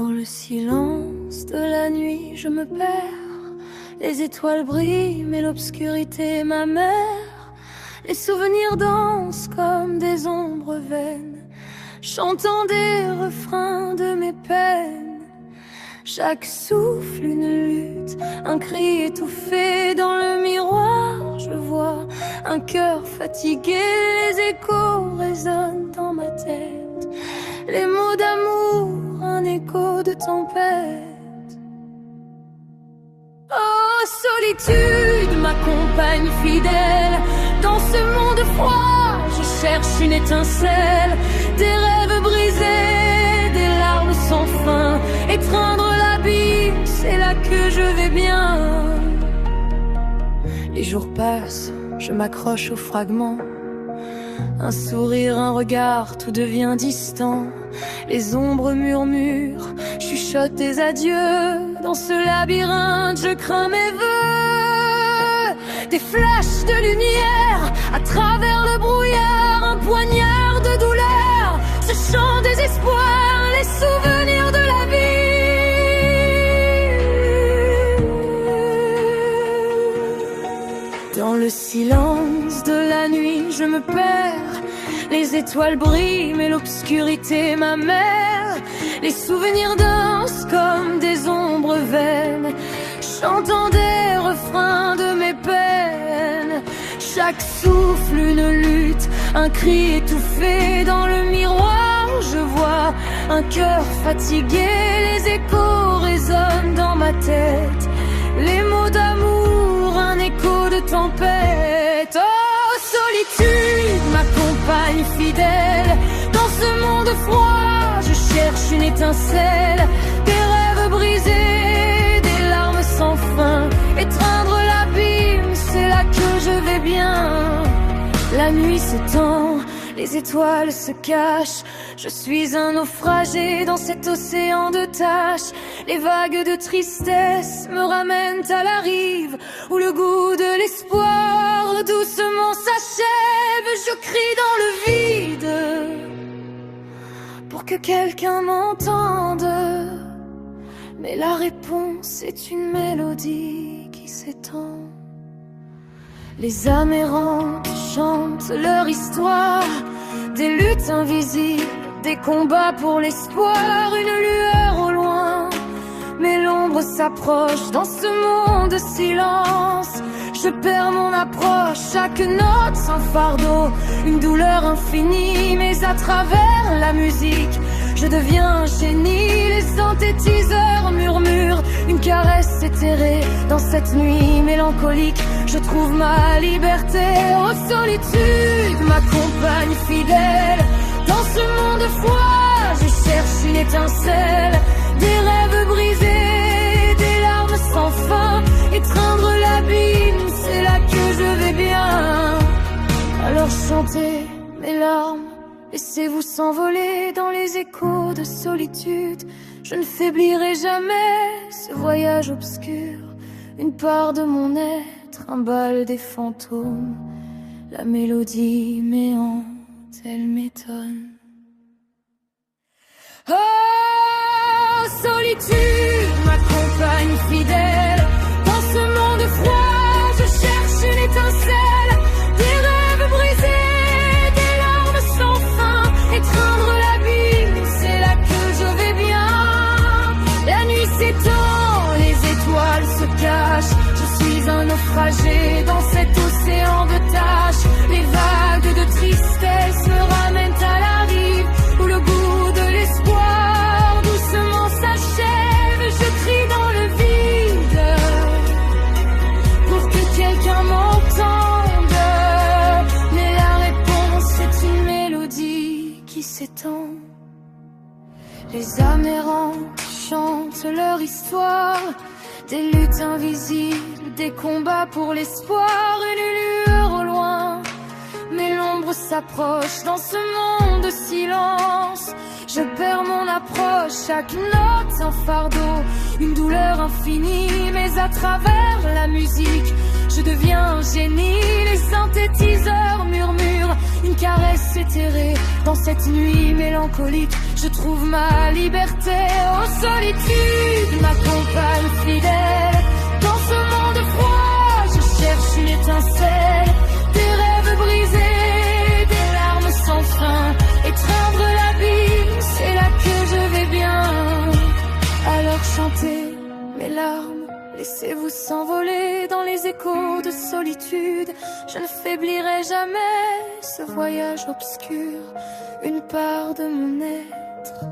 Dans le silence de la nuit, je me perds. Les étoiles brillent, mais l'obscurité ma mère. Les souvenirs dansent comme des ombres vaines, chantant des refrains de mes peines. Chaque souffle une lutte, un cri étouffé. Dans le miroir je vois un cœur fatigué. Les échos résonnent dans ma tête, les mots d'amour, un écho de tempête. Oh solitude, ma compagne fidèle. Dans ce monde froid, je cherche une étincelle. Des rêves brisés, des larmes sans fin. Étreindre l'abîme, c'est là que je vais bien. Les jours passent, je m'accroche aux fragments. Un sourire, un regard, tout devient distant. Les ombres murmurent, chuchotent des adieux. Dans ce labyrinthe, je crains mes vœux. Des flashs de lumière à travers le brouillard. Un poignard de douleur, ce chant désespoir. Les souvenirs de la vie. Dans le silence de la nuit, je me perds. Les étoiles brillent, mais l'obscurité ma mère. Les souvenirs dansent comme des ombres vaines, chantant des refrains de mes peines. Chaque souffle une lutte, un cri étouffé. Dans le miroir je vois un cœur fatigué. Les échos résonnent dans ma tête, les mots d'amour, un écho de tempête. Oh solitude, ma compagne fidèle. Dans ce monde froid, je cherche une étincelle. Des rêves brisés, des larmes sans fin. Étreindre l'abîme, c'est là que je vais bien. La nuit s'étend, les étoiles se cachent. Je suis un naufragé dans cet océan de taches. Les vagues de tristesse me ramènent à la rive, où le goût de l'espoir doucement s'achève. Je crie dans le vide pour que quelqu'un m'entende, mais la réponse est une mélodie qui s'étend. Les âmes errantes chantent leur histoire, des luttes invisibles, des combats pour l'espoir. Une lueur au loin, mais l'ombre s'approche. Dans ce monde de silence, je perds mon approche. Chaque note sans fardeau, une douleur infinie. Mais à travers la musique, je deviens un génie. Les synthétiseurs murmurent une caresse éthérée. Dans cette nuit mélancolique, je trouve ma liberté. Oh solitude, ma compagne fidèle. Dans ce monde froid, je cherche une étincelle. Des rêves brisés, des larmes sans fin. Étreindre l'abîme, c'est là que je vais bien. Alors chantez mes larmes, laissez-vous s'envoler dans les échos de solitude. Je ne faiblirai jamais, ce voyage obscur. Une part de mon être, un bal des fantômes. La mélodie méante, elle m'étonne. Oh solitude, ma compagne fidèle. Dans ce monde froid, je cherche une étincelle. Des rêves brisés, des larmes sans fin. Étreindre l'abîme, c'est là que je vais bien. La nuit s'étend, les étoiles se cachent. Je suis un naufragé dans cet océan de taches. Les vagues de tristesse me ramènent à la rive, où le goût de l'espoir doucement s'achève. Je crie dans le vide pour que quelqu'un m'entende, mais la réponse est une mélodie qui s'étend. Les âmes errantes chantent leur histoire, des luttes invisibles, des combats pour l'espoir. Une lueur au loin, mais l'ombre s'approche. Dans ce monde de silence, je perds mon approche. Chaque note un fardeau, une douleur infinie. Mais à travers la musique, je deviens un génie. Les synthétiseurs murmurent une caresse laisser terrer. Dans cette nuit mélancolique, je trouve ma liberté. Oh solitude, ma compagne fidèle. Dans ce monde froid, je cherche une étincelle. Des rêves brisés, des larmes sans fin. Étreindre l'abîme, c'est là que je vais bien. Alors chantez mes larmes, laissez-vous s'envoler dans les échos de solitude. Je ne faiblirai jamais, ce voyage obscur, une part de mon être